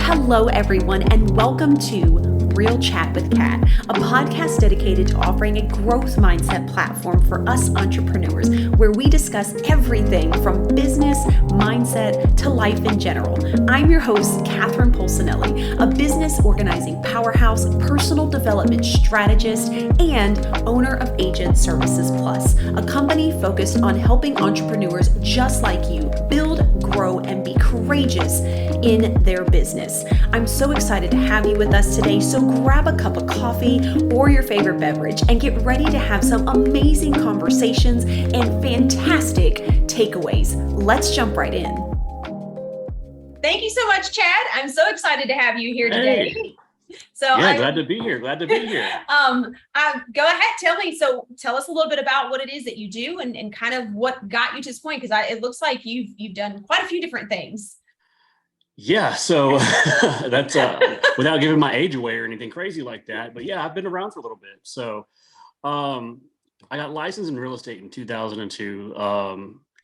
Hello, everyone, and welcome to Real Chat with Kat, a podcast dedicated to offering a growth mindset platform for us entrepreneurs, where we discuss everything from business, mindset, to life in general. I'm your host, Catherine Polsinelli, a business organizing powerhouse, personal development strategist, and owner of Agent Services Plus, a company focused on helping entrepreneurs just like you build, grow, and be courageous in their business. I'm so excited to have you with us today, so grab a cup of coffee or your favorite beverage and get ready to have some amazing conversations and fantastic takeaways. Let's jump right in. Thank you so much, Chad. I'm so excited to have you here today. Hey. Glad to be here. Go ahead, tell us a little bit about what it is that you do and kind of what got you to this point, because it looks like you've done quite a few different things. Yeah, so that's without giving my age away or anything crazy like that. But yeah, I've been around for a little bit. So I got licensed in real estate in 2002,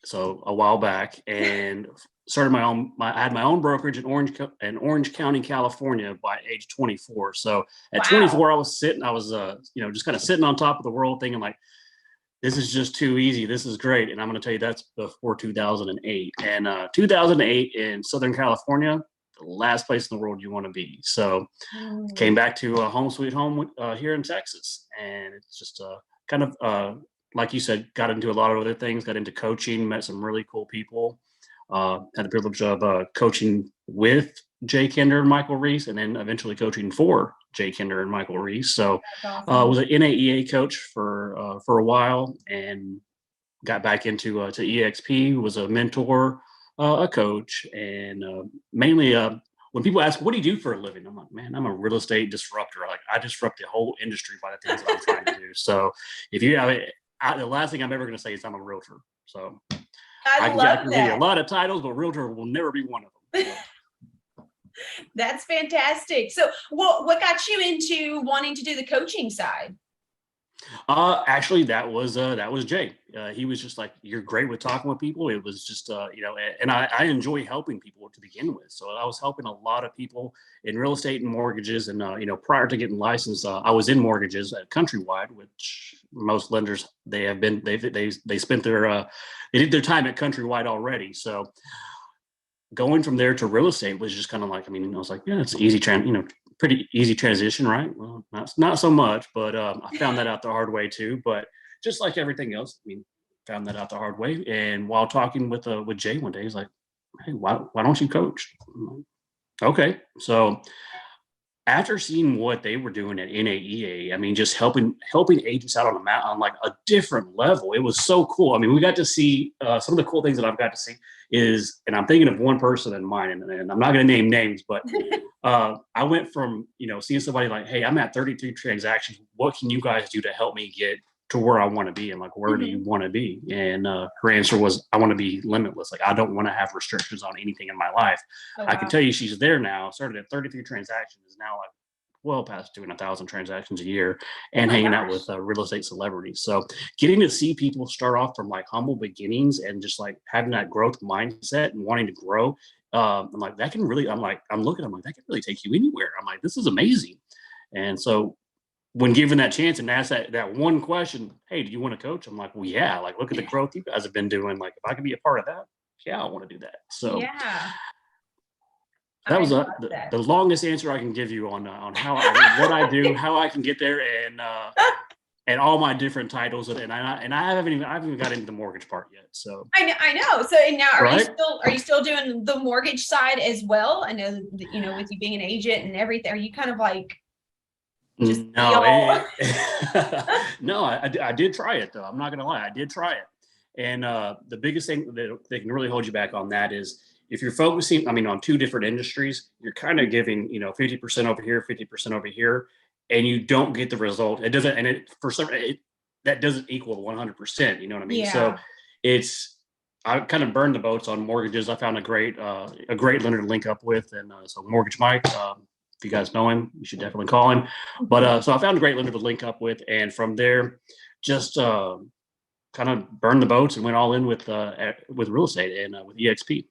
so a while back, and started I had my own brokerage in Orange County, California by age 24. So at 24, I was just kind of sitting on top of the world thinking like, this is just too easy. This is great. And I'm going to tell you that's before 2008. And 2008 in Southern California, the last place in the world you want to be. So came back to home sweet home here in Texas. And it's just kind of, like you said, got into a lot of other things, got into coaching, met some really cool people. Had the privilege of coaching with Jay Kinder and Michael Reese, and then eventually coaching for Jay Kinder and Michael Reese. So was an NAEA coach for a while, and got back into to EXP, was a mentor, a coach, and mainly when people ask, what do you do for a living? I'm like, man, I'm a real estate disruptor. Like, I disrupt the whole industry by the things that I'm trying to do. So if you have it, the last thing I'm ever going to say is I'm a realtor. So I can give you a lot of titles, but realtor will never be one of them. That's fantastic. So what got you into wanting to do the coaching side? Actually, that was Jay. He was just like, you're great with talking with people. It was just, and I enjoy helping people to begin with. So I was helping a lot of people in real estate and mortgages. And, prior to getting licensed, I was in mortgages at Countrywide, which most lenders, they spent they did their time at Countrywide already. So going from there to real estate was just kind of like, I was like, yeah, it's easy, pretty easy transition, right? Well, not so much, but I found that out the hard way too. But just like everything else, found that out the hard way. And while talking with Jay one day, he's like, hey, why don't you coach? Okay. So after seeing what they were doing at NAEA, just helping agents out on like a different level, it was so cool. We got to see some of the cool things that I've got to see is, and I'm thinking of one person in mind, and I'm not going to name names, but I went from, seeing somebody like, hey, I'm at 33 transactions. What can you guys do to help me get to where I want to be? And like, where do you want to be? And her answer was, I want to be limitless. Like, I don't want to have restrictions on anything in my life. Oh, wow. I can tell you she's there now, started at 33 transactions, is now like well past doing 1,000 transactions a year and hanging out with real estate celebrities. So getting to see people start off from like humble beginnings and just like having that growth mindset and wanting to grow. I'm like, that can really, I'm looking, that can really take you anywhere. I'm like, this is amazing. And so when given that chance and asked that one question, hey, do you want to coach? I'm like, well, yeah, like, look at the growth you guys have been doing. Like, if I could be a part of that, yeah, I want to do that. So yeah. That was the longest answer I can give you on how what I do, how I can get there, and all my different titles, and I haven't even got into the mortgage part yet. So I know. So now, are you still doing the mortgage side as well? I know that, with you being an agent and everything, are you kind of like just no? No, I did try it though. I'm not gonna lie, I did try it, and the biggest thing that can really hold you back on that is, if you're focusing, on two different industries, you're kind of giving, 50% over here, 50% over here, and you don't get the result. It doesn't, and that doesn't equal 100%. You know what I mean? Yeah. So I kind of burned the boats on mortgages. I found a great lender to link up with, and so Mortgage Mike. If you guys know him, you should definitely call him. But so I found a great lender to link up with, and from there, just kind of burned the boats and went all in with real estate and with EXP.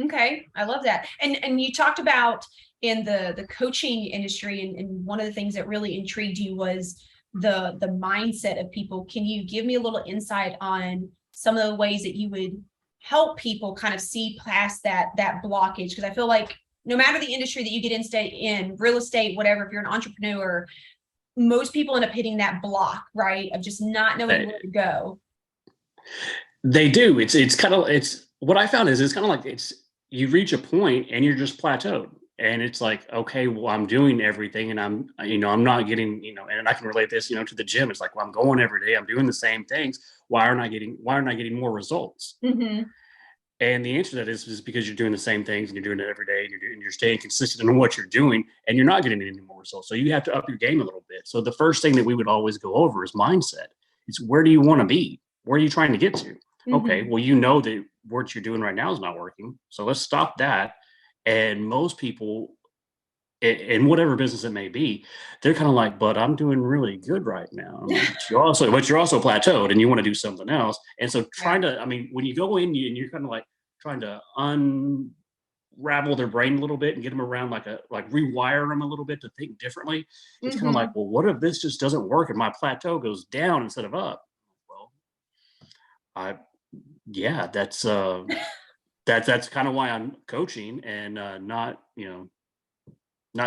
Okay, I love that. And you talked about in the coaching industry, and one of the things that really intrigued you was the mindset of people. Can you give me a little insight on some of the ways that you would help people kind of see past that blockage? Because I feel like no matter the industry that you get in, real estate, whatever, if you're an entrepreneur, most people end up hitting that block, right? Of just not knowing where to go. They do. It's what I found is it's kind of like you reach a point and you're just plateaued. And it's like, okay, well, I'm doing everything and I'm not getting, and I can relate this, to the gym. It's like, well, I'm going every day. I'm doing the same things. Why aren't I getting more results? Mm-hmm. And the answer to that is because you're doing the same things and you're doing it every day and you're staying consistent in what you're doing and you're not getting any more results. So you have to up your game a little bit. So the first thing that we would always go over is mindset. It's where do you want to be? Where are you trying to get to? Mm-hmm. Okay, well, you know that what you're doing right now is not working. So let's stop that. And most people in whatever business it may be, they're kind of like, but I'm doing really good right now. But you're also plateaued and you want to do something else. And so when you go in and you're kind of like trying to unravel their brain a little bit and get them around like rewire them a little bit to think differently. It's kind of like, well, what if this just doesn't work and my plateau goes down instead of up? Well, that's kind of why I'm coaching and not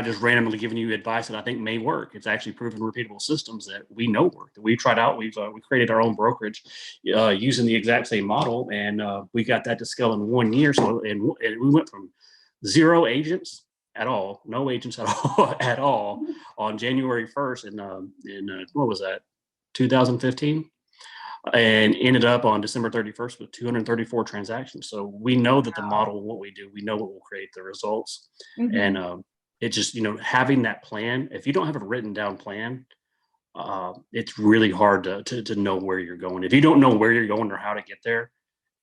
just randomly giving you advice that I think may work. It's actually proven repeatable systems that we know work, that we've tried out. We created our own brokerage using the exact same model, and we got that to scale in 1 year. So and we went from 0 agents at all, no agents at all on January 1st in what was that, 2015? And ended up on December 31st with 234 transactions. So we know that the model, what we do, we know what will create the results. And it just, having that plan, if you don't have a written down plan, it's really hard to know where you're going. If you don't know where you're going or how to get there,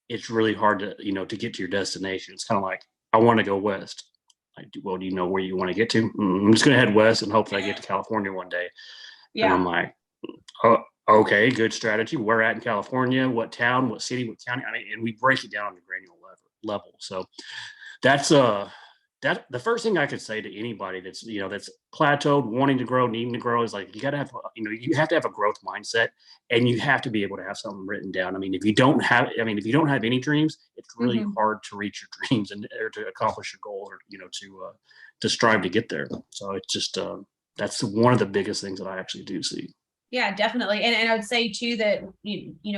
it's really hard to get to your destination. It's kind of like, I want to go west. Well, do you know where you want to get to? I'm just going to head west and hopefully I get to California one day. Yeah. And I'm like, oh, okay, good strategy. Where at in California? What town? What city? What county? And we break it down on the granular level. So that's the first thing I could say to anybody that's plateaued, wanting to grow, needing to grow is like, you got to have, you have to have a growth mindset and you have to be able to have something written down. If you don't have any dreams, it's really hard to reach your dreams or to accomplish your goal or, to strive to get there. So it's just, that's one of the biggest things that I actually do see. Yeah, definitely. And I would say too, that,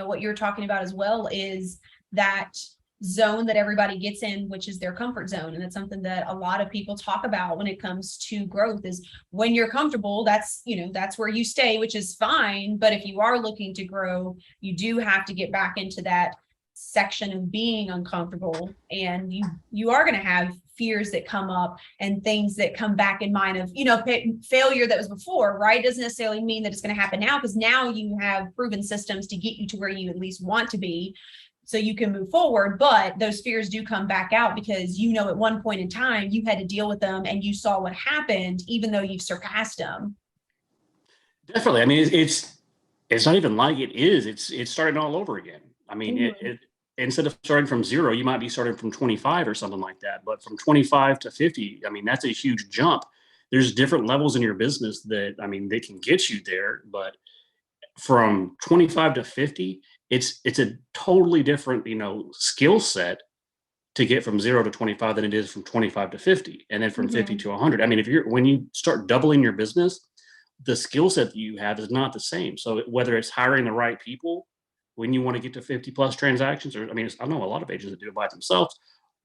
what you're talking about as well is that zone that everybody gets in, which is their comfort zone. And it's something that a lot of people talk about when it comes to growth is when you're comfortable, that's where you stay, which is fine. But if you are looking to grow, you do have to get back into that section of being uncomfortable. And you are going to have fears that come up and things that come back in mind of, failure that was before, right? Doesn't necessarily mean that it's going to happen now, because now you have proven systems to get you to where you at least want to be, so you can move forward. But those fears do come back out because, at one point in time you had to deal with them and you saw what happened, even though you've surpassed them. Definitely. It's not even like it is. It's starting all over again. It instead of starting from 0, you might be starting from 25 or something like that. But from 25 to 50, that's a huge jump. There's different levels in your business that, they can get you there. But from 25 to 50, it's a totally different, skill set to get from 0 to 25 than it is from 25 to 50. And then from 50 to 100. When you start doubling your business, the skill set that you have is not the same. So whether it's hiring the right people, when you want to get to 50 plus transactions, or I know a lot of agents that do it by themselves,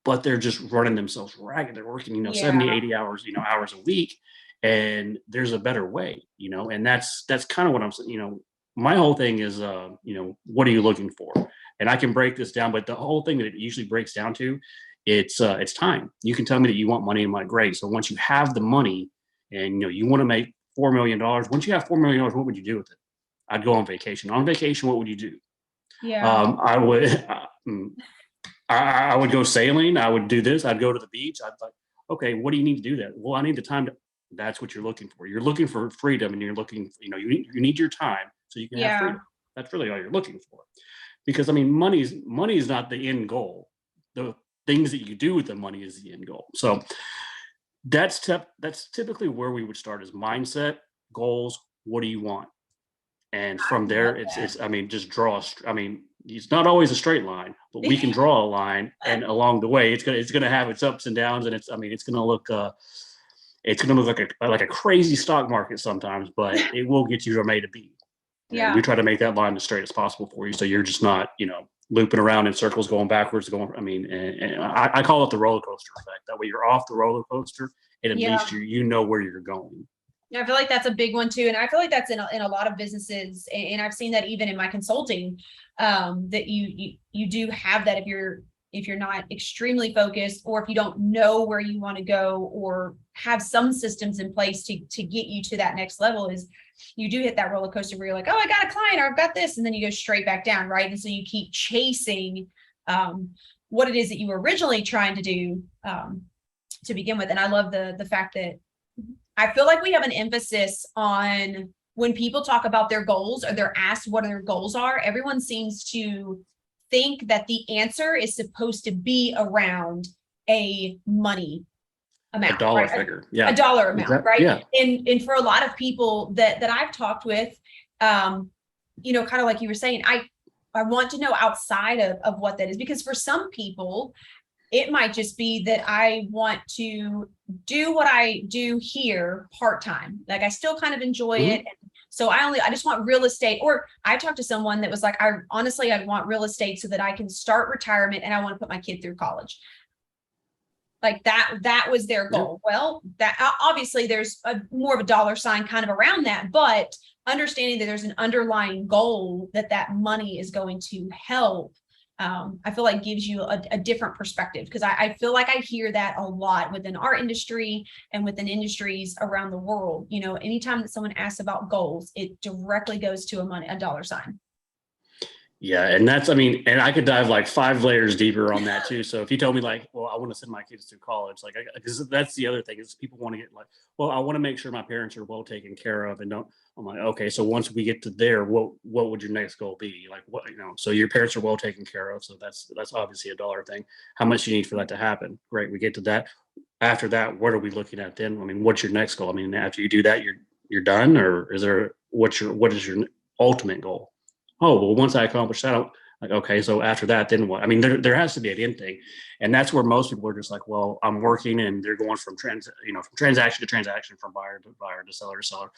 but they're just running themselves ragged. They're working, 70, 80 hours, hours a week, and there's a better way, and that's kind of what I'm saying. My whole thing is, what are you looking for? And I can break this down, but the whole thing that it usually breaks down to, it's time. You can tell me that you want money, and I'm like, great. So once you have the money and, you want to make $4 million, once you have $4 million, what would you do with it? I'd go on vacation. On vacation, what would you do? Yeah. I would go sailing. I would do this. I'd go to the beach. I'd like, okay, what do you need to do that? Well, I need the time to, that's what you're looking for. You're looking for freedom, and you're looking, you need your time so you can have freedom. That's really all you're looking for. Because money is not the end goal. The things that you do with the money is the end goal. So that's typically where we would start, is mindset, goals. What do you want? And from there, it's I mean, just draw. It's not always a straight line, but we can draw a line, and along the way, it's gonna have its ups and downs, and it's gonna look like a crazy stock market sometimes, but it will get you from A to B. Yeah. And we try to make that line as straight as possible for you, so you're just not, looping around in circles, going backwards, and I call it the roller coaster effect. That way you're off the roller coaster, and at least you know where you're going. Yeah, I feel like that's a big one too. And I feel like that's in a lot of businesses. And I've seen that even in my consulting, that you do have that if you're not extremely focused, or if you don't know where you want to go, or have some systems in place to get you to that next level, is you do hit that roller coaster where you're like, oh, I got a client, or I've got this. And then you go straight back down. Right. And so you keep chasing, what it is that you were originally trying to do, to begin with. And I love the fact that I feel like we have an emphasis on, when people talk about their goals, or they're asked what their goals are, everyone seems to think that the answer is supposed to be around a money amount, a dollar figure. Yeah. A dollar amount, right? Yeah. And for a lot of people that I've talked with, kind of like you were saying, I want to know outside of what that is, because for some people, it might just be that I want to do what I do here part-time. Like, I still kind of enjoy it. And so I just want real estate. Or I talked to someone that was like, I'd want real estate so that I can start retirement, and I want to put my kid through college. Like that was their goal. Yeah. Well, that obviously there's more of a dollar sign kind of around that, but understanding that there's an underlying goal that money is going to help, I feel like gives you a different perspective, because I feel like I hear that a lot within our industry and within industries around the world. Anytime that someone asks about goals, it directly goes to a dollar sign. Yeah. And and I could dive like 5 layers deeper on that too. So if you told me like, well, I want to send my kids through college, like, because that's the other thing, is people want to get like, well, I want to make sure my parents are well taken care of, and I'm like, okay, so once we get to there, what would your next goal be? Like, what, so your parents are well taken care of. So that's obviously a dollar thing. How much do you need for that to happen? Great. We get to that. After that, what are we looking at then? What's your next goal? After you do that, you're done, or what is your ultimate goal? Oh, well, once I accomplish that, like, okay, so after that, then what? There has to be an end thing. And that's where most people are just like, well, I'm working, and they're going from transaction to transaction, from buyer to buyer, to seller to seller.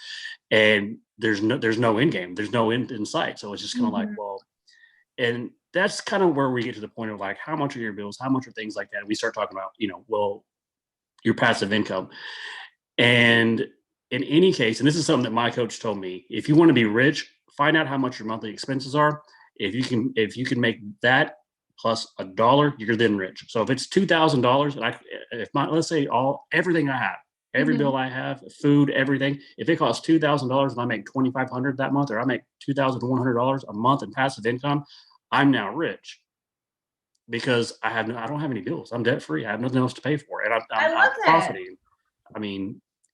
And there's no end game. There's no end in sight. So it's just kind of like, well, and that's kind of where we get to the point of like, how much are your bills? How much are things like that? And we start talking about, well, your passive income. And in any case, and this is something that my coach told me, if you want to be rich, find out how much your monthly expenses are. If you can make that plus $1, you're then rich. So if it's $2,000, and let's say everything I have, every bill I have, food, everything, if it costs $2,000 and I make $2,500 that month, or I make $2,100 a month in passive income, I'm now rich, because I don't have any bills. I'm debt free. I have nothing else to pay for, and I'm profiting.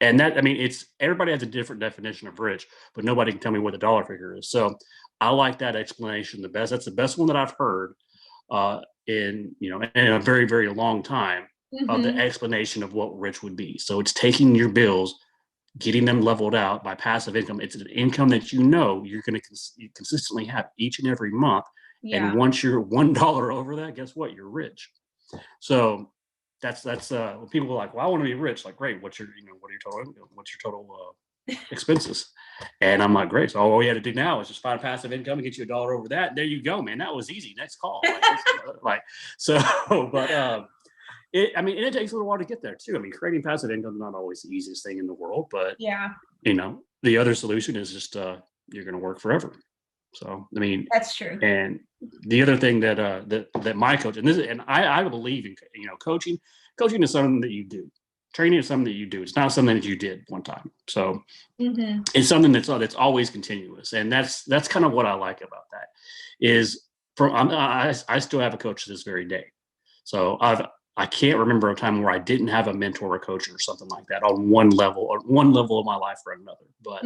And it's, everybody has a different definition of rich, but nobody can tell me what the dollar figure is. So I like that explanation the best. That's the best one that I've heard in a very, very long time, of the explanation of what rich would be. So it's taking your bills, getting them leveled out by passive income. It's an income that you're going to consistently have each and every month. Yeah. And once you're $1 over that, guess what? You're rich. So that's when people are like, well, I want to be rich. Like, great. What's your total expenses? And I'm like, great. So all you had to do now is just find passive income and get you $1 over that. There you go, man. That was easy. Next call. It takes a little while to get there too. Creating passive income is not always the easiest thing in the world, but yeah, the other solution is just you're going to work forever. So that's true. And the other thing that my coach, and I believe in coaching. Coaching is something that you do. Training is something that you do. It's not something that you did one time. So it's something that's always continuous, and that's kind of what I like about that. Is I still have a coach to this very day. So I can't remember a time where I didn't have a mentor or coach or something like that on one level of my life or another. But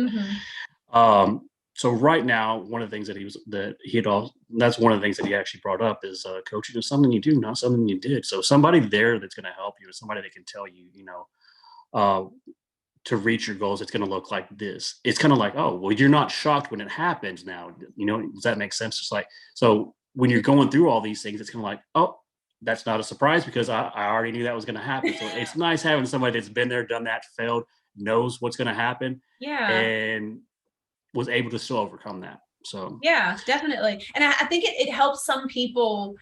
so right now, one of the things that's one of the things that he actually brought up is coaching is something you do, not something you did. So somebody there that's going to help you, somebody that can tell you, uh, to reach your goals, it's going to look like this. It's kind of like, oh, well, you're not shocked when it happens now. Does that make sense? It's like, so when you're going through all these things, it's kind of like, oh, that's not a surprise because I already knew that was going to happen. So it's nice having somebody that's been there, done that, failed, knows what's going to happen, Yeah. and was able to still overcome that. So Yeah, definitely. And I think it helps some people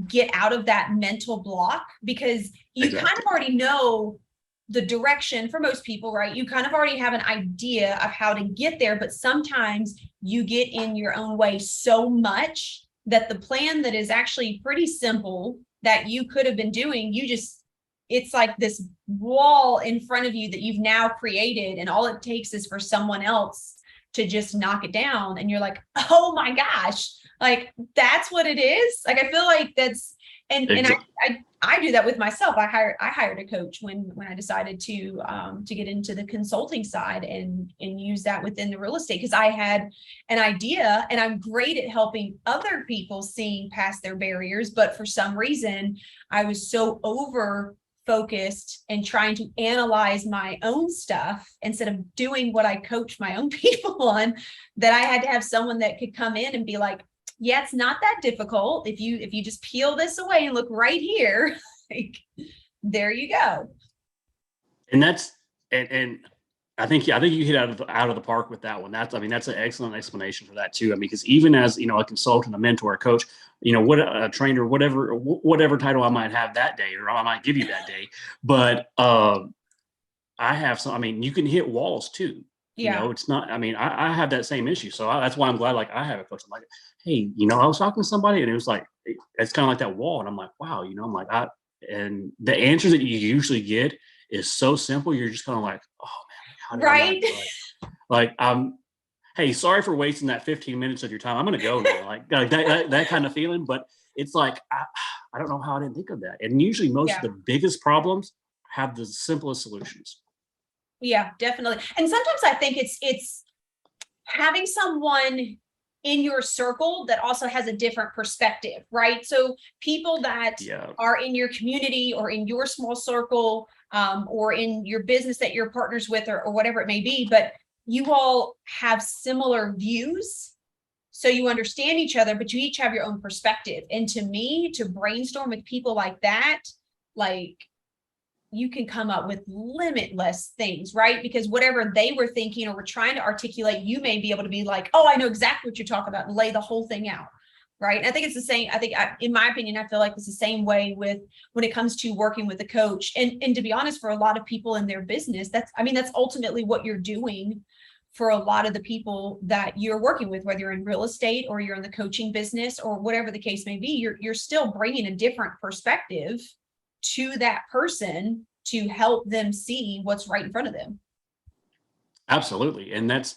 get out of that mental block because you kind Exactly. of already know the direction for most people, right? You kind of already have an idea of how to get there, but sometimes you get in your own way so much that the plan that is actually pretty simple that you could have been doing, it's like this wall in front of you that you've now created, and all it takes is for someone else to just knock it down. And you're like, oh my gosh, like that's what it is. Like, I feel like that's, and I do that with myself. I hired a coach when I decided to get into the consulting side and use that within the real estate, because I had an idea and I'm great at helping other people seeing past their barriers. But for some reason, I was so over focused and trying to analyze my own stuff instead of doing what I coach my own people on, that I had to have someone that could come in and be like, yeah, it's not that difficult. If you just peel this away and look right here, like, there you go. And I think you hit out of the park with that one. That's an excellent explanation for that too. I mean, because even as a consultant, a mentor, a coach, what a trainer, whatever title I might have that day, or I might give you that day, but I have some. I mean, you can hit walls too. Yeah. It's not. I mean, I have that same issue, so that's why I'm glad. Like, I have a coach. I'm like, hey, I was talking to somebody, and it was like it's kind of like that wall, and I'm like, wow, I'm like, and the answers that you usually get is so simple. You're just kind of like, oh man, how did I Right. like hey, sorry for wasting that 15 minutes of your time. I'm gonna go now. Like that kind of feeling. But it's like I don't know how I didn't think of that. And usually most of the biggest problems have the simplest solutions. Yeah, definitely. And sometimes I think it's having someone in your circle that also has a different perspective, right? So people that are in your community or in your small circle, or in your business that you're partners with, or whatever it may be, but you all have similar views. So you understand each other, but you each have your own perspective. And to me, to brainstorm with people like that, like, you can come up with limitless things, right? Because whatever they were thinking or were trying to articulate, you may be able to be like, oh, I know exactly what you're talking about, and lay the whole thing out. Right. And I think it's the same. In my opinion, I feel like it's the same way when it comes to working with a coach. And to be honest, for a lot of people in their business, that's ultimately what you're doing for a lot of the people that you're working with, whether you're in real estate or you're in the coaching business or whatever the case may be. You're still bringing a different perspective to that person to help them see what's right in front of them. Absolutely. And that's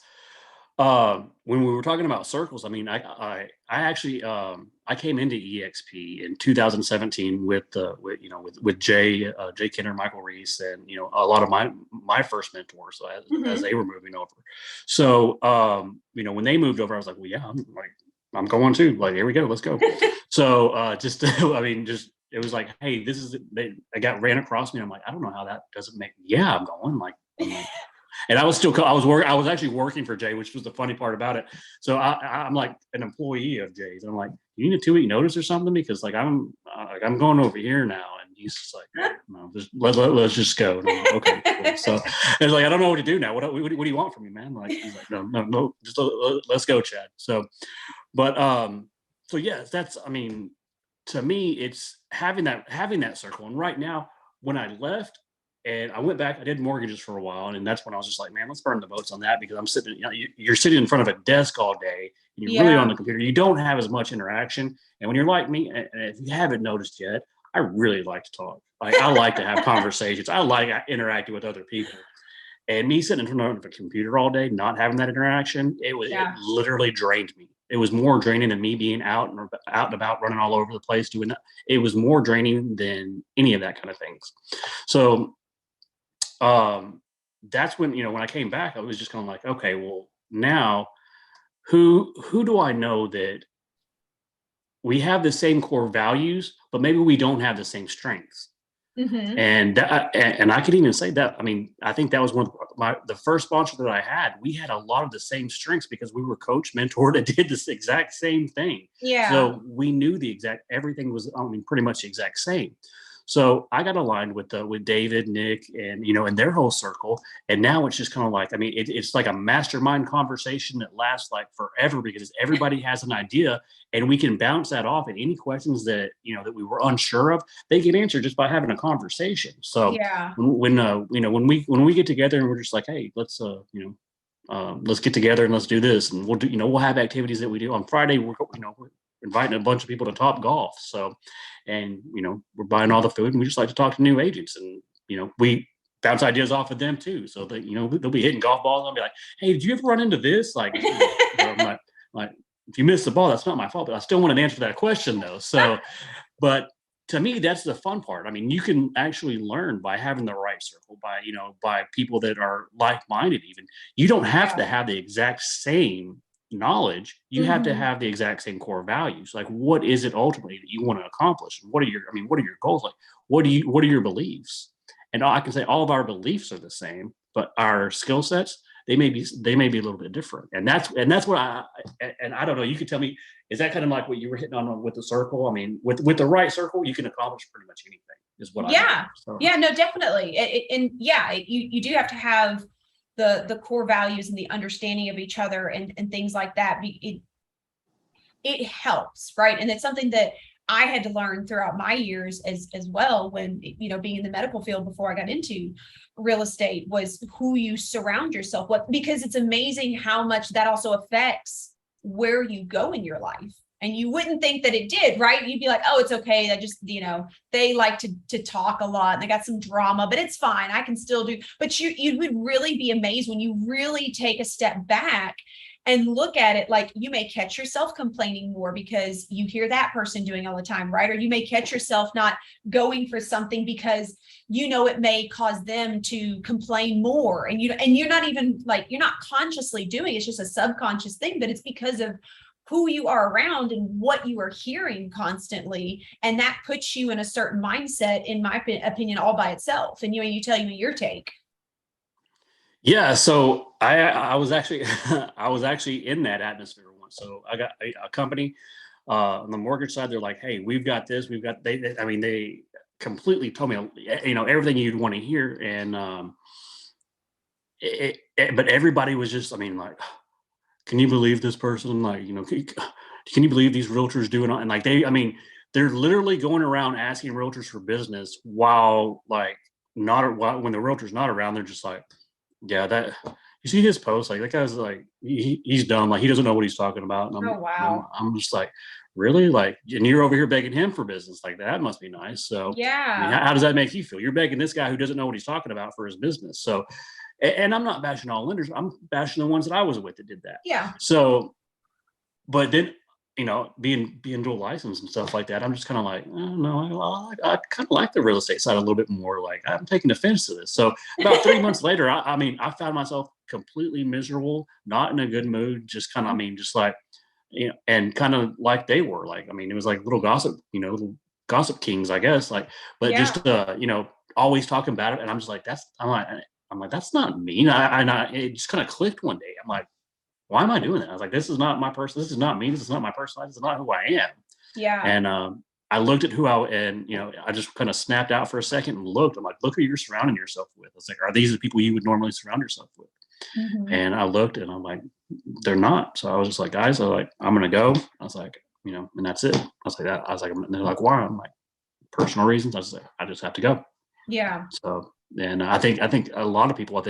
when we were talking about circles. I mean, I actually I came into EXP in 2017 with Jay Kenner, Michael Reese, and a lot of my first mentors as they were moving over. So when they moved over, I was like, well, yeah, I'm going too. Like, here we go, let's go. So it was like, hey, they ran across me. And I'm like, I don't know how that doesn't make. Yeah, I'm going. And I was actually working for Jay, which was the funny part about it. So I'm like an employee of Jay's. And I'm like, you need a 2-week notice or something? Because I'm going over here now. And he's just like, no, let's just go. And I'm like, okay, cool. So it's like, I don't know what to do now. What do you want from me, man? Like, he's like, no, just let's go, Chad. So, but so yeah, to me, it's having that circle. And right now, when I left and I went back, I did mortgages for a while. And that's when I was just like, man, let's burn the boats on that, because I'm sitting, you're sitting in front of a desk all day and you're really on the computer. You don't have as much interaction. And when you're like me, and if you haven't noticed yet, I really like to talk. Like, I like to have conversations. I like interacting with other people. And me sitting in front of a computer all day, not having that interaction, it literally drained me. It was more draining than me being out and about, running all over the place doing that. It was more draining than any of that kind of things. So that's when, when I came back, I was just kind of like, okay, well, now who do I know that we have the same core values, but maybe we don't have the same strengths. Mm-hmm. And I could even say that. I mean, I think that was one of the first sponsor that I had. We had a lot of the same strengths because we were coached, mentored, and did this exact same thing. Yeah. So we knew everything was, I mean, pretty much the exact same. So I got aligned with David, Nick, and and their whole circle. And now it's just kind of like, I mean, it's like a mastermind conversation that lasts like forever because everybody has an idea, and we can bounce that off. And any questions that that we were unsure of, they get answered just by having a conversation. So Yeah. when we get together and we're just like, hey, let's let's get together and let's do this, and we'll do we'll have activities that we do on Friday. We're inviting a bunch of people to Top Golf. So, and we're buying all the food, and we just like to talk to new agents, and we bounce ideas off of them too. So that they'll be hitting golf balls. I'll be like, hey, did you ever run into this? Like, like if you missed the ball, that's not my fault, but I still want an answer to that question though. So, but to me, that's the fun part. I mean, you can actually learn by having the right circle, by people that are like-minded. Even you don't have to have the exact same knowledge. You have to have the exact same core values. Like, what is it ultimately that you want to accomplish? What are your goals? Like, what are your beliefs? And I can say all of our beliefs are the same, but our skill sets, they may be a little bit different. And that's what I don't know. You could tell me, is that kind of like what you were hitting on with the circle? I mean, with the right circle, you can accomplish pretty much anything. Is what I know. So. Yeah, no, definitely. You do have to have the core values and the understanding of each other and things like that. It helps, right? And it's something that I had to learn throughout my years as well, when being in the medical field before I got into real estate, was who you surround yourself with, because it's amazing how much that also affects where you go in your life. And you wouldn't think that it did, right? You'd be like, oh, it's okay. I just, they like to talk a lot and they got some drama, but it's fine. I can still do. But you would really be amazed when you really take a step back and look at it. Like, you may catch yourself complaining more because you hear that person doing all the time, right? Or you may catch yourself not going for something because it may cause them to complain more. And you're not even like, you're not consciously doing it. It's just a subconscious thing, but it's because of who you are around and what you are hearing constantly. And that puts you in a certain mindset, in my opinion, all by itself. And you tell me your take. Yeah. So I was actually, I was actually in that atmosphere once. So I got a company on the mortgage side. They're like, hey, we've got this, they completely told me, everything you'd want to hear. And, but everybody was just, like, can you believe this person? Like, can you believe these realtors doing it? And like, they're literally going around asking realtors for business while when the realtor's not around, they're just like, yeah, that, you see his post, like that guy's like, he's dumb. Like, he doesn't know what he's talking about. And I'm just like, really? Like, and you're over here begging him for business. Like, that must be nice. So yeah, how does that make you feel? You're begging this guy who doesn't know what he's talking about for his business. So, and I'm not bashing all lenders. I'm bashing the ones that I was with that did that. Yeah. So, but then, being dual licensed and stuff like that, I'm just kind of like, oh, no, I kind of like the real estate side a little bit more. Like, I'm taking offense to this. So about 3 months later, I found myself completely miserable, not in a good mood, just kind of, just like, and kind of like they were like, it was like little little gossip kings, I guess. Like, but just, always talking about it. And I'm just like, I'm like, that's not me. It just kind of clicked one day. I'm like, why am I doing that? I was like, this is not my person. This is not me. This is not my personality. This is not who I am. Yeah. And I looked at I just kind of snapped out for a second and looked. I'm like, look who you're surrounding yourself with. I was like, are these the people you would normally surround yourself with? Mm-hmm. And I looked and I'm like, they're not. So I was just like, guys, I'm going to go. I was like, and that's it. I was like, and they're like, why? I'm like, personal reasons. I was like, I just have to go. Yeah. So, and I think a lot of people,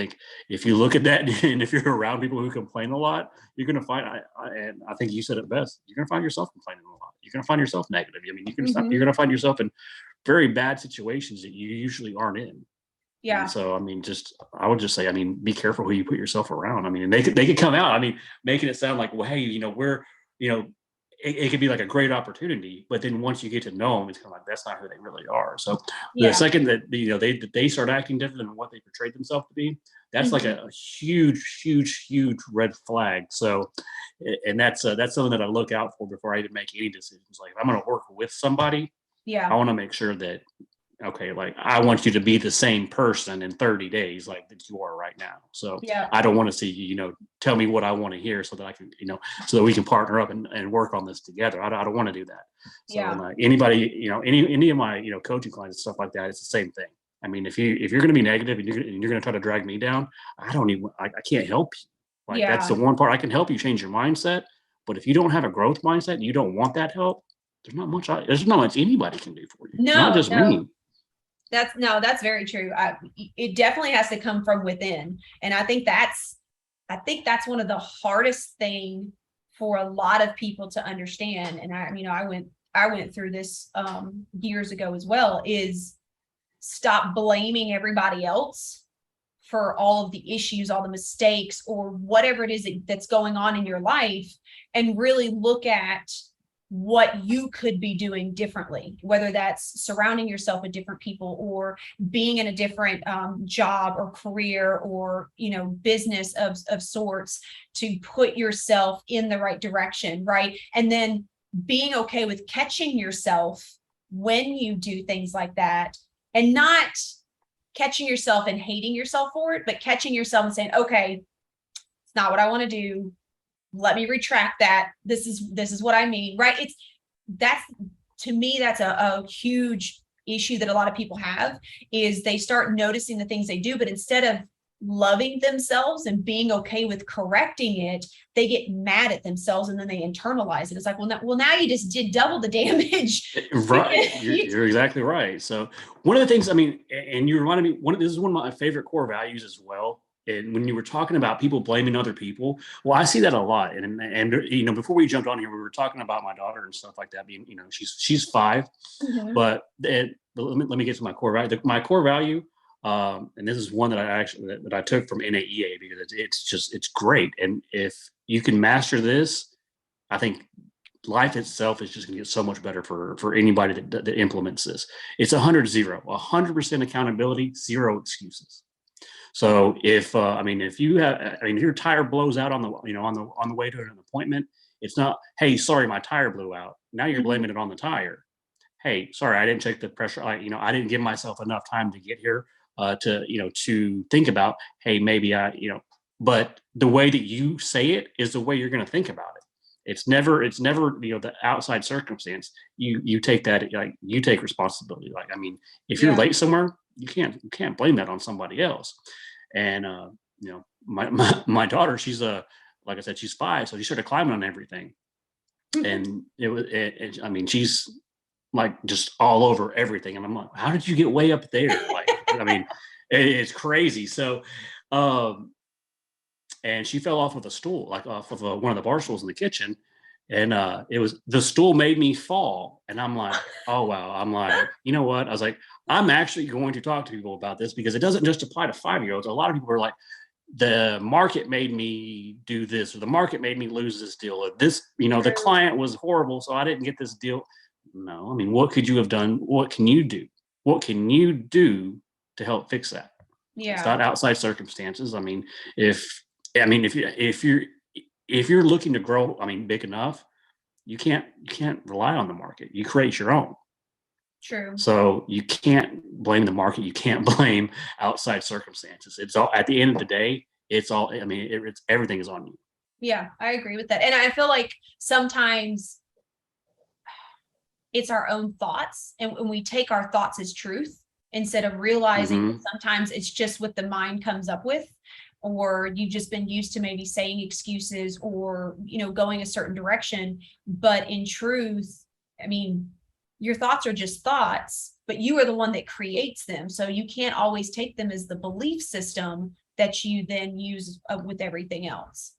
if you look at that and if you're around people who complain a lot, you're going to find, and I think you said it best, you're going to find yourself complaining a lot. You're going to find yourself negative. You're going to find yourself in very bad situations that you usually aren't in. Yeah. And so, I would just say, be careful who you put yourself around. And they could come out, making it sound like, well, hey, we're, it could be like a great opportunity, but then once you get to know them, it's kind of like, that's not who they really are. So the Yeah. second that, they start acting different than what they portrayed themselves to be, that's like a huge red flag. So, and that's something that I look out for before I even make any decisions. Like if I'm going to work with somebody, Yeah. I want to make sure that, okay, like I want you to be the same person in 30 days, like that you are right now. So Yeah. I don't want to see you, tell me what I want to hear so that I can, so that we can partner up and work on this together. I don't want to do that. So Yeah. anybody, any of my, coaching clients and stuff like that, it's the same thing. I mean, if you're going to be negative and you're going to try to drag me down, I can't help you. Like that's the one part I can help you change your mindset. But if you don't have a growth mindset and you don't want that help, there's not much anybody can do for you. No, not just me. That's very true. It definitely has to come from within. And I think that's one of the hardest thing for a lot of people to understand. And I went through this years ago as well, is stop blaming everybody else for all of the issues, all the mistakes, or whatever it is that's going on in your life, and really look at what you could be doing differently, whether that's surrounding yourself with different people or being in a different job or career or, business of sorts, to put yourself in the right direction. Right. And then being okay with catching yourself when you do things like that, and not catching yourself and hating yourself for it, but catching yourself and saying, okay, it's not what I want to do. Let me retract that. This is what I mean, right? To me, that's a huge issue that a lot of people have, is they start noticing the things they do, but instead of loving themselves and being okay with correcting it, they get mad at themselves and then they internalize it. It's like, well, now you just did double the damage. Right. You're exactly right. So one of the things, and you reminded me, this is one of my favorite core values as well. And when you were talking about people blaming other people, well, I see that a lot. And before we jumped on here, we were talking about my daughter and stuff like that. Being, she's 5, Mm-hmm. but let me get to my core value. My core value, and this is one that I took from NAEA, because it's great. And if you can master this, I think life itself is just going to get so much better for anybody that implements this. It's 100% accountability, 0 excuses. So if your tire blows out on the way to an appointment, it's not, hey, sorry, my tire blew out. Now you're blaming it on the tire. Hey, sorry, I didn't check the pressure. I didn't give myself enough time to get here to think about, hey, maybe but the way that you say it is the way you're going to think about it. It's never the outside circumstance. You take that, like, you take responsibility. Like, if you're late somewhere, you can't blame that on somebody else. And my daughter, she's like I said, she's 5, so she started climbing on everything. And she's like just all over everything. And I'm like, how did you get way up there? Like, it's crazy. So, and she fell off with a stool, like off of one of the bar stools in the kitchen. And the stool made me fall. And I'm like, oh, wow. I'm like, you know what? I was like, I'm actually going to talk to people about this, because it doesn't just apply to 5-year-olds. A lot of people are like, the market made me do this, or the market made me lose this deal, or this, the client was horrible, so I didn't get this deal. No, what could you have done? What can you do? What can you do to help fix that? Yeah. It's not outside circumstances. If you're looking to grow, big enough, you can't rely on the market. You create your own. True. So you can't blame the market. You can't blame outside circumstances. It's all, at the end of the day, it's all, it's everything is on you. Yeah, I agree with that. And I feel like sometimes it's our own thoughts, and when we take our thoughts as truth, instead of realizing that sometimes it's just what the mind comes up with, or you've just been used to maybe saying excuses or, going a certain direction. But in truth, your thoughts are just thoughts, but you are the one that creates them. So you can't always take them as the belief system that you then use with everything else.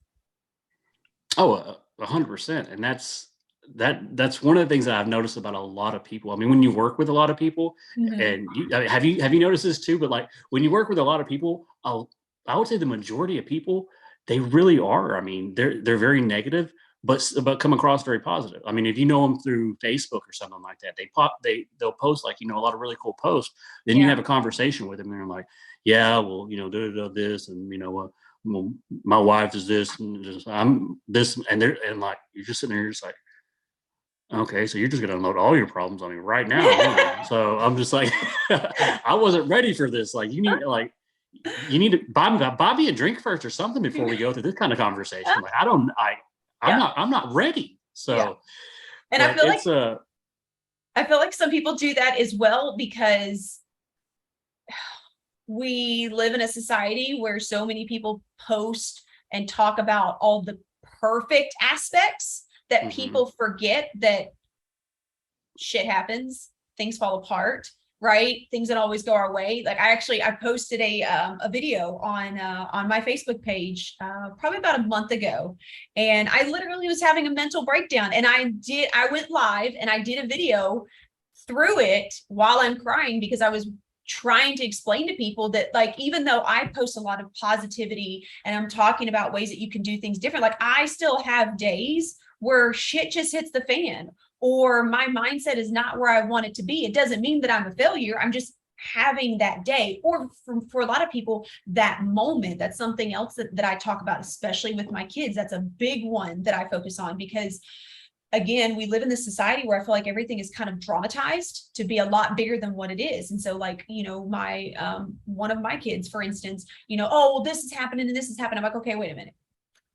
Oh, 100%. And that's one of the things that I've noticed about a lot of people. When you work with a lot of people, and have you noticed this too? But like when you work with a lot of people, I would say the majority of people, they really are. They're very negative, but come across very positive. I mean, if you know them through Facebook or something like that, they'll post like, a lot of really cool posts. Then you have a conversation with them and they're like, yeah, well, this, and well, my wife is this, and I'm this, and like, you're just sitting there, you're just like, okay, so you're just gonna unload all your problems on me right now. Huh? So I'm just like, I wasn't ready for this. Like, you need to buy me a drink first or something before we go through this kind of conversation. Like, I'm not ready. So, and I feel like some people do that as well, because we live in a society where so many people post and talk about all the perfect aspects that people forget that shit happens, things fall apart, right? Things that always go our way. Like I posted a video on my Facebook page probably about a month ago, and I literally was having a mental breakdown, and I went live and I did a video through it while I'm crying, because I was trying to explain to people that, like, even though I post a lot of positivity and I'm talking about ways that you can do things different, like, I still have days where shit just hits the fan, or my mindset is not where I want it to be. It doesn't mean that I'm a failure. I'm just having that day. Or for a lot of people, that moment, that's something else that I talk about, especially with my kids. That's a big one that I focus on, because again, we live in this society where I feel like everything is kind of dramatized to be a lot bigger than what it is. And so, like, my one of my kids, for instance, oh, well, this is happening and this is happening. I'm like, okay, wait a minute.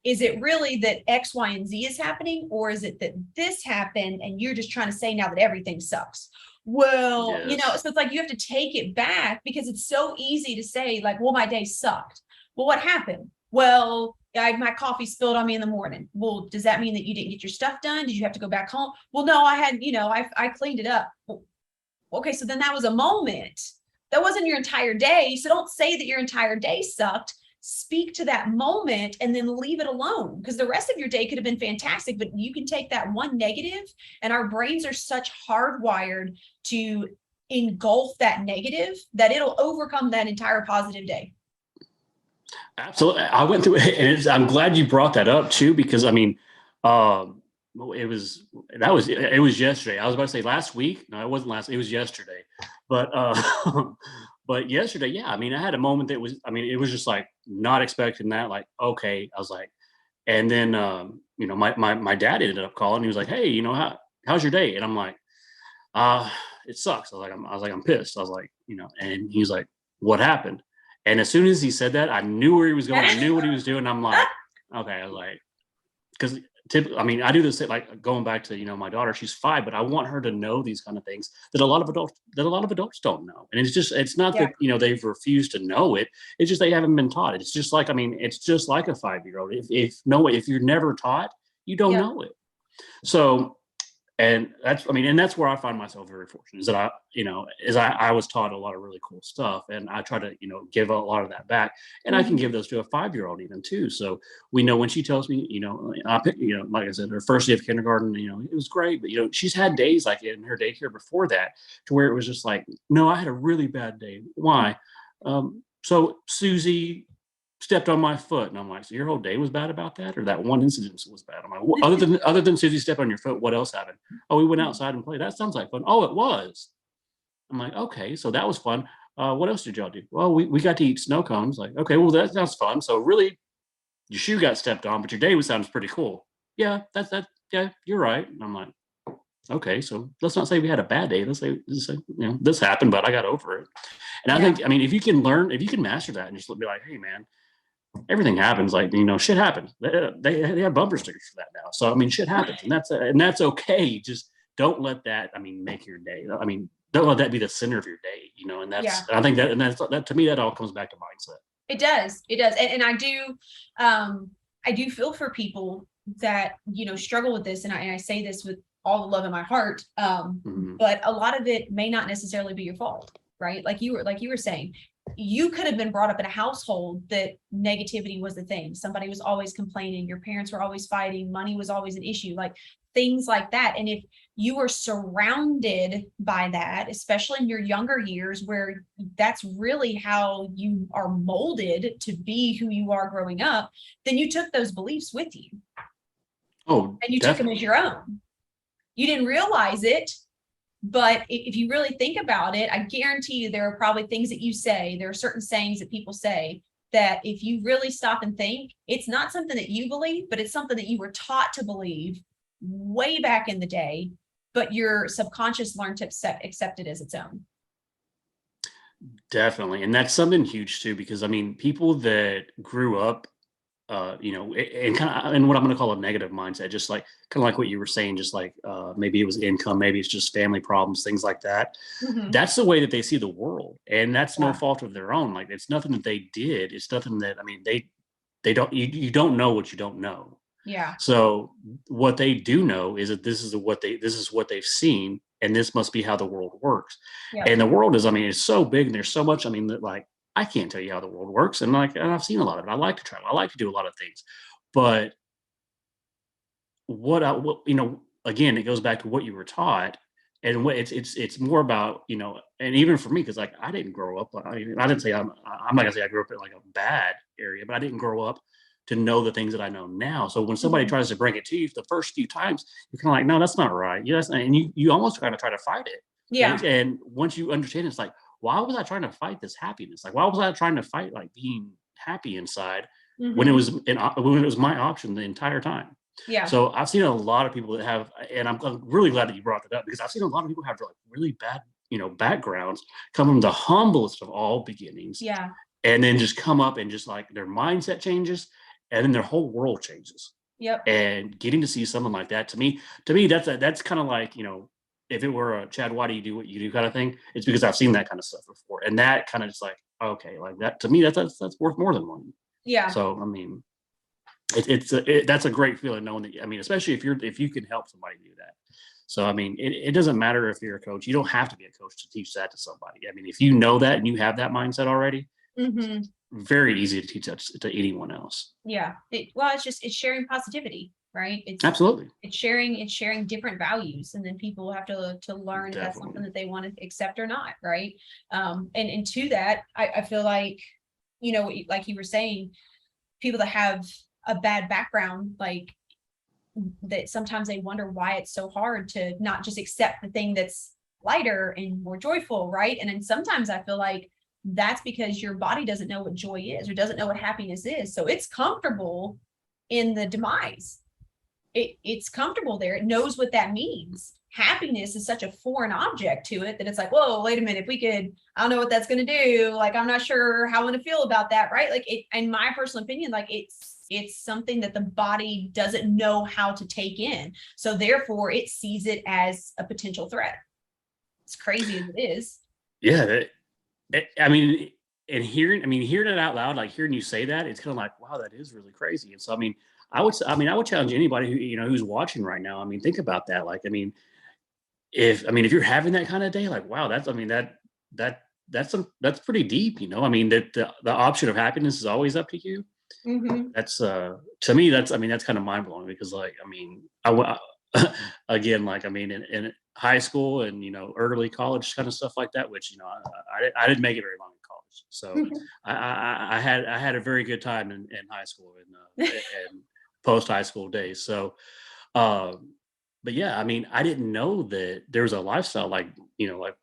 Is it really that X, Y, and Z is happening? Or is it that this happened and you're just trying to say now that everything sucks? Well, Yes. so it's like you have to take it back, because it's so easy to say, like, well, my day sucked. Well, what happened? Well, my coffee spilled on me in the morning. Well, does that mean that you didn't get your stuff done? Did you have to go back home? Well, no, I had, I cleaned it up. Well, okay, so then that was a moment. That wasn't your entire day. So don't say that your entire day sucked. Speak to that moment and then leave it alone, because the rest of your day could have been fantastic, but you can take that one negative, and our brains are such hardwired to engulf that negative that it'll overcome that entire positive day. Absolutely. I went through it, and I'm glad you brought that up too, because I mean, it was yesterday. I was about to say last week. No, it wasn't last. It was yesterday. But but yesterday, yeah. I mean, I had a moment that was. I mean, it was just like not expecting that. Like, okay, I was like, and then my dad ended up calling. He was like, hey, how's your day? And I'm like, it sucks. I was like, I'm pissed. I was like, and he's like, what happened? And as soon as he said that, I knew where he was going. I knew what he was doing. I'm like, okay. I was like, because typically, I mean, I do this, like, going back to, my daughter, she's 5, but I want her to know these kind of things that a lot of adults don't know. And it's not that, they've refused to know it. It's just, they haven't been taught it. It's just like, I mean, it's just like a 5-year-old. If you're never taught, you don't know it. So, and that's where I find myself very fortunate, is that I was taught a lot of really cool stuff, and I try to, give a lot of that back, and I can give those to a 5-year-old even too. So we know when she tells me, I pick, like I said, her first day of kindergarten, it was great, but she's had days like in her daycare before that, to where it was just like, no, I had a really bad day. Why? So Susie stepped on my foot, and I'm like, so your whole day was bad about that, or that one incident was bad? I'm like, other than Susie stepped on your foot, what else happened? Oh, we went outside and played. That sounds like fun. Oh, it was. I'm like, okay, so that was fun. What else did y'all do? Well, we got to eat snow cones. Like, okay, well, that sounds fun. So really, your shoe got stepped on, but your day sounds pretty cool. Yeah, yeah, you're right. And I'm like, okay, so let's not say we had a bad day. Let's say this happened, but I got over it. And I think, I mean, if you can master that and just be like, hey, man, everything happens. Like, shit happens. They have bumper stickers for that now. So I mean, shit happens, and that's okay. Just don't let that, make your day. I mean, don't let that be the center of your day. And that's, I think that to me, that all comes back to mindset. It does. And I do feel for people that, struggle with this. And I say this with all the love in my heart. But a lot of it may not necessarily be your fault, right? Like you were saying, you could have been brought up in a household that negativity was the thing. Somebody was always complaining. Your parents were always fighting. Money was always an issue, like things like that. And if you were surrounded by that, especially in your younger years, where that's really how you are molded to be who you are growing up, then you took those beliefs with you. Oh, and you took them as your own. You didn't realize it, but if you really think about it, I guarantee you there are probably things that you say, there are certain sayings that people say that if you really stop and think, it's not something that you believe, but it's something that you were taught to believe way back in the day, but your subconscious learned to accept it as its own. Definitely. And that's something huge too, because I mean, people that grew up, and kind of, and what I'm going to call a negative mindset, just like kind of like what you were saying, just like maybe it was income, maybe it's just family problems, things like that. Mm-hmm. That's the way that they see the world. And that's no Yeah. fault of their own. Like, it's nothing that they did. It's nothing that, I mean, they don't, you don't know what you don't know. Yeah. So what they do know is that this is what they've seen, and this must be how the world works. Yeah. And the world is, I mean, it's so big and there's so much, I mean, that like, I can't tell you how the world works. And like, and I've seen a lot of it. I like to travel. I like to do a lot of things, but again, it goes back to what you were taught, and what it's more about, and even for me, because like I didn't grow up. I didn't say I'm not gonna say I grew up in like a bad area, but I didn't grow up to know the things that I know now. So when somebody Mhm. tries to bring it to you the first few times, you're kind of like, no, that's not right. Yes, and you almost kind of try to fight it. Yeah. And once you understand, it's like, why was I trying to fight this happiness? Like, why was I trying to fight like being happy inside when it Mhm. was when it was my option the entire time? Yeah. So I've seen a lot of people that have, and I'm really glad that you brought that up, because I've seen a lot of people have like really bad, backgrounds, come from the humblest of all beginnings, Yeah. and then just come up and just like their mindset changes, and then their whole world changes. Yep. And getting to see something like that, to me, that's kind of like, if it were a Chad, why do you do what you do kind of thing? It's because I've seen that kind of stuff before, and that kind of just like, okay, like that to me, that's worth more than money. Yeah. So I mean, that's a great feeling knowing that. I mean, especially if you can help somebody do that. So I mean, it doesn't matter if you're a coach. You don't have to be a coach to teach that to somebody. I mean, if you know that and you have that mindset already, Mm-hmm. very easy to teach that to anyone else. Yeah. It's sharing positivity, right? Absolutely. It's sharing different values, and then people have to learn if that's Definitely. something that they want to accept or not, right? And to that, I feel like, like you were saying, people that have a bad background, like that, sometimes they wonder why it's so hard to not just accept the thing that's lighter and more joyful, right? And then sometimes I feel like that's because your body doesn't know what joy is, or doesn't know what happiness is. So it's comfortable in the demise. It's comfortable there. It knows what that means. Happiness is such a foreign object to it that it's like, whoa, wait a minute. If we could, I don't know what that's going to do. Like, I'm not sure how I want to feel about that. Right. Like, in my personal opinion, like it's something that the body doesn't know how to take in. So therefore it sees it as a potential threat. It's crazy as it is. Yeah. I mean, hearing it out loud, like hearing you say that, it's kind of like, wow, that is really crazy. And so, I mean, I would challenge anybody who, who's watching right now. I mean, think about that. Like, if you're having that kind of day, like, wow, that's pretty deep, I mean, that the option of happiness is always up to you. Mm-hmm. That's to me, that's kind of mind blowing, because like, I mean, again, like, I mean, in high school and, early college kind of stuff like that, which, I didn't make it very long in college. So I had a very good time in high school and post high school days. So, but yeah, I mean, I didn't know that there's a lifestyle like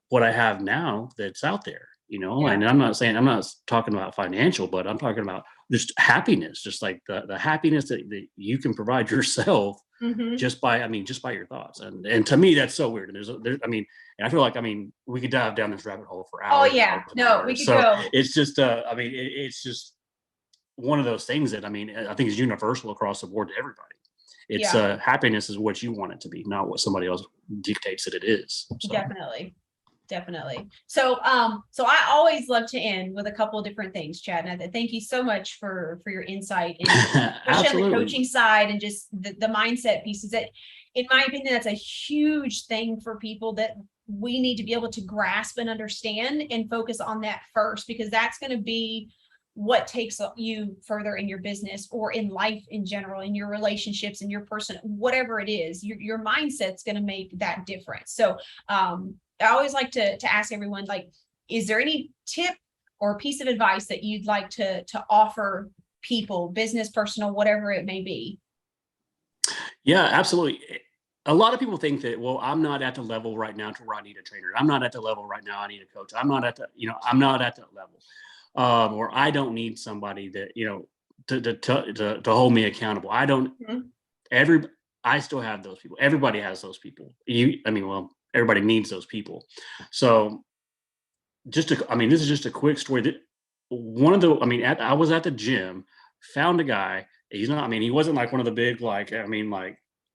what I have now that's out there, Yeah. and I'm not talking about financial, but I'm talking about just happiness, just like the happiness that you can provide yourself Mm-hmm. just by your thoughts. And to me, that's so weird. And and I feel like, we could dive down this rabbit hole for hours. Oh yeah. No, we could go. It's just, it's just one of those things that, I think is universal across the board to everybody. It's happiness is what you want it to be, not what somebody else dictates that it is. So. Definitely. So I always love to end with a couple of different things, Chad. And thank you so much for your insight, especially on the coaching side and just the mindset pieces. That, in my opinion, that's a huge thing for people that we need to be able to grasp and understand, and focus on that first, because that's going to be what takes you further in your business or in life in general, in your relationships, in your person, whatever it is, your mindset's going to make that difference. So I always like to ask everyone, like, is there any tip or piece of advice that you'd like to offer people, business, personal, whatever it may be? Yeah, absolutely. A lot of people think that, well, I'm not at the level right now to where I need a trainer. I'm not at the level right now I need a coach. I'm not at the, I'm not at that level. Or I don't need somebody that, to hold me accountable. I don't, Mhm. every, I still have those people. Everybody has those people. Everybody needs those people. So this is just a quick story that I was at the gym, found a guy. He's not, he wasn't like one of the big, like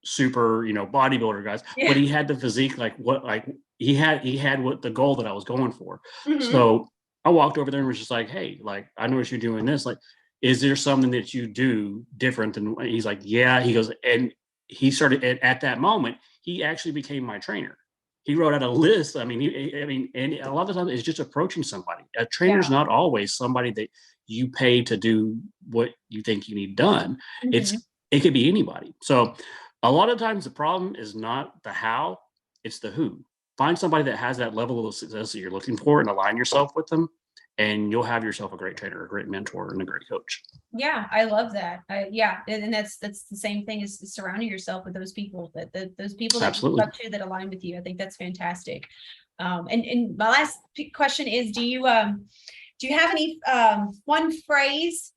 super, bodybuilder guys, Yeah. but he had the physique, he had what the goal that I was going for. Mhm. So I walked over there and was just like, hey, like, I noticed you're doing this. Like, is there something that you do different than, he's like, yeah, he goes, and he started at that moment, he actually became my trainer. He wrote out a list. And a lot of the time it's just approaching somebody. A trainer's Yeah. not always somebody that you pay to do what you think you need done. Mhm. It could be anybody. So a lot of times the problem is not the how, it's the who. Find somebody that has that level of success that you're looking for and align yourself with them, and you'll have yourself a great trainer, a great mentor, and a great coach. Yeah, I love that. Yeah, and that's the same thing as surrounding yourself with those people those people that you look Absolutely. up to that align with you. I think that's fantastic. And my last question is, do you have any one phrase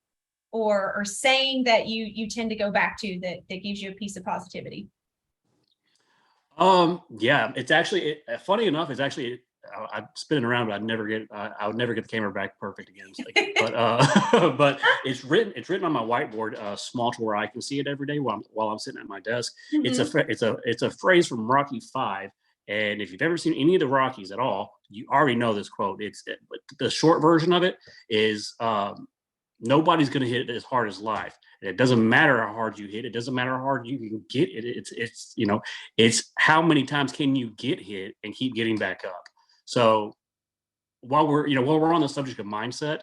or saying that you tend to go back to that gives you a piece of positivity? Yeah, it's actually funny enough. It's actually I'm spinning around, but I would never get the camera back perfect again. But it's written on my whiteboard, small to where I can see it every day while I'm sitting at my desk. Mhm. It's a phrase from Rocky 5, and if you've ever seen any of the Rockies at all, you already know this quote. But the short version of it is, nobody's going to hit it as hard as life. And it doesn't matter how hard you hit. It doesn't matter how hard you can get it. It's how many times can you get hit and keep getting back up. So while we're on the subject of mindset,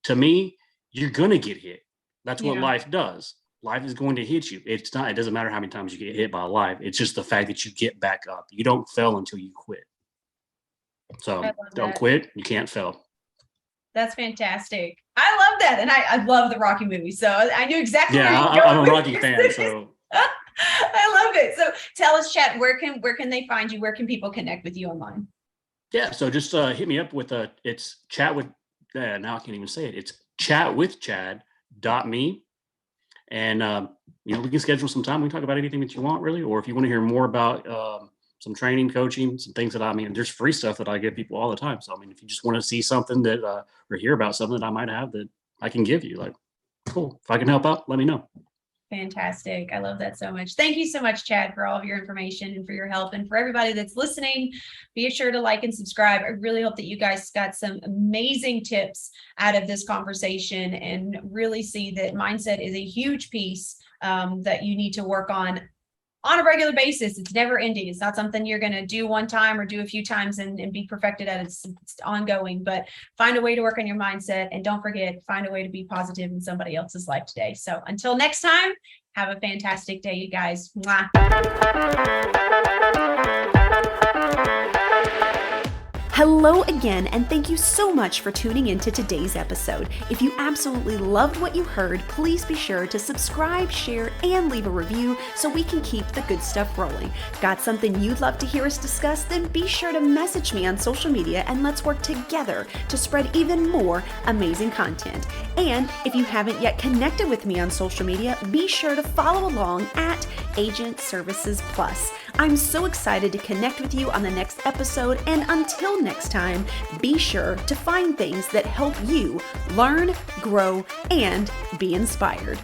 to me, you're going to get hit. That's what Yeah. life does. Life is going to hit you. It doesn't matter how many times you get hit by life. It's just the fact that you get back up. You don't fail until you quit. I So love don't that. quit. You can't fail. That's fantastic. I love that. And I love the Rocky movie. So I knew exactly where Yeah, you were going I'm a with Rocky this. fan. So I love it. So tell us, Chat, where can they find you? Where can people connect with you online? yeah, so just hit me up with it's chat with, now I can't even say it. It's chatwithchad.me. And, we can schedule some time. We can talk about anything that you want, really. Or if you want to hear more about some training, coaching, some things there's free stuff that I give people all the time. So, if you just want to see something that, or hear about something that I might have that I can give you, like, cool. If I can help out, let me know. Fantastic. I love that so much. Thank you so much, Chad, for all of your information and for your help. And for everybody that's listening, be sure to like and subscribe. I really hope that you guys got some amazing tips out of this conversation and really see that mindset is a huge piece that you need to work on a regular basis. It's never ending. It's not something you're going to do one time or do a few times and be perfected at. It's ongoing, but find a way to work on your mindset, and don't forget, find a way to be positive in somebody else's life today. So until next time, have a fantastic day, you guys. Mwah. Hello again, and thank you so much for tuning into today's episode. If you absolutely loved what you heard, please be sure to subscribe, share, and leave a review so we can keep the good stuff rolling. Got something you'd love to hear us discuss? Then be sure to message me on social media and let's work together to spread even more amazing content. And if you haven't yet connected with me on social media, be sure to follow along at Agent Services Plus. I'm so excited to connect with you on the next episode, and until next time, be sure to find things that help you learn, grow, and be inspired.